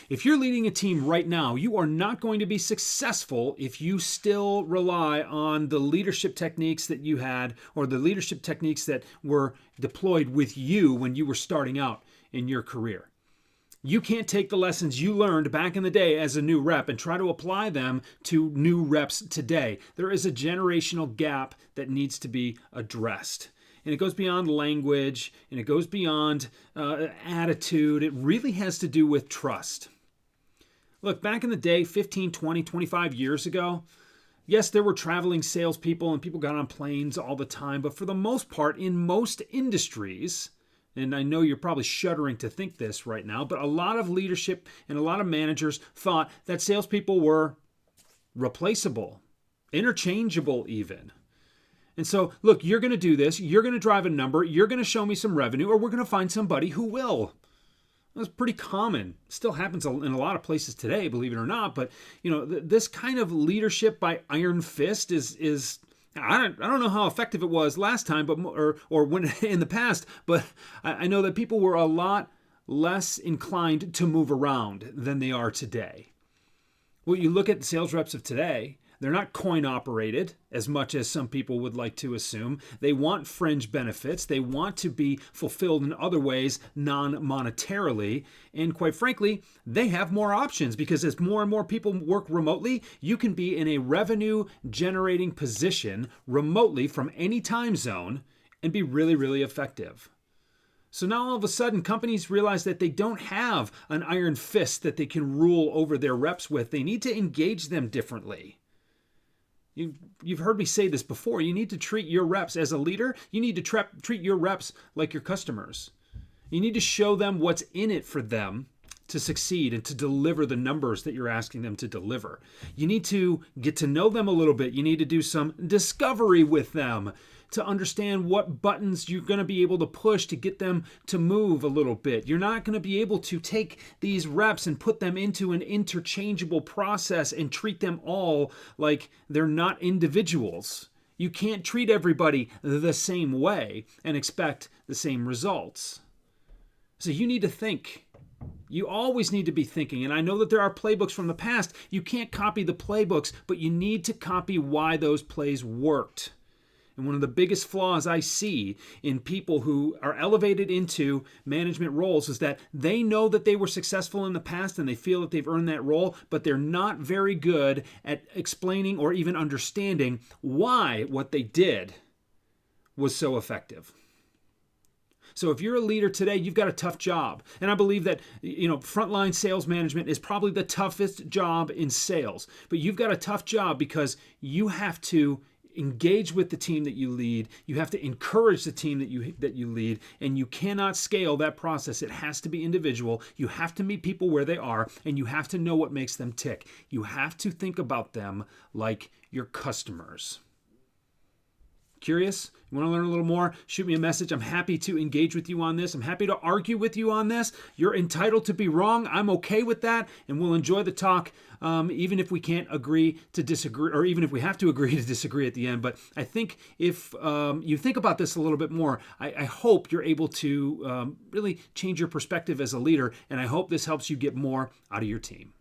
If you're leading a team right now, you are not going to be successful if you still rely on the leadership techniques that you had or the leadership techniques that were deployed with you when you were starting out in your career. You can't take the lessons you learned back in the day as a new rep and try to apply them to new reps today. There is a generational gap that needs to be addressed. And it goes beyond language, and it goes beyond attitude. It really has to do with trust. Look, back in the day, 15, 20, 25 years ago, yes, there were traveling salespeople and people got on planes all the time, but for the most part, in most industries, and I know you're probably shuddering to think this right now, but a lot of leadership and a lot of managers thought that salespeople were replaceable, interchangeable even. And so, look, you're going to do this, you're going to drive a number, you're going to show me some revenue, or we're going to find somebody who will. That's pretty common. Still happens in a lot of places today, believe it or not. But, this kind of leadership by iron fist is I don't know how effective it was last time, but or when in the past, but I know that people were a lot less inclined to move around than they are today. Well, you look at the sales reps of today, they're not coin operated as much as some people would like to assume. They want fringe benefits. They want to be fulfilled in other ways, non-monetarily. And quite frankly, they have more options because as more and more people work remotely, you can be in a revenue generating position remotely from any time zone and be really, really effective. So now all of a sudden, companies realize that they don't have an iron fist that they can rule over their reps with. They need to engage them differently. You've heard me say this before. You need to treat your reps as a leader. You need to treat your reps like your customers. You need to show them what's in it for them to succeed and to deliver the numbers that you're asking them to deliver. You need to get to know them a little bit. You need to do some discovery with them to understand what buttons you're going to be able to push to get them to move a little bit. You're not going to be able to take these reps and put them into an interchangeable process and treat them all like they're not individuals. You can't treat everybody the same way and expect the same results. So you need to think. You always need to be thinking. And I know that there are playbooks from the past. You can't copy the playbooks, but you need to copy why those plays worked. And one of the biggest flaws I see in people who are elevated into management roles is that they know that they were successful in the past and they feel that they've earned that role, but they're not very good at explaining or even understanding why what they did was so effective. So if you're a leader today, you've got a tough job. And I believe that, frontline sales management is probably the toughest job in sales. But you've got a tough job because you have to engage with the team that you lead. You have to encourage the team that you lead, and you cannot scale that process. It has to be individual. You have to meet people where they are, and you have to know what makes them tick. You have to think about them like your customers. Curious? You want to learn a little more? Shoot me a message. I'm happy to engage with you on this. I'm happy to argue with you on this. You're entitled to be wrong. I'm okay with that, and we'll enjoy the talk, even if we can't agree to disagree, or even if we have to agree to disagree at the end. But I think if you think about this a little bit more, I hope you're able to really change your perspective as a leader, and I hope this helps you get more out of your team.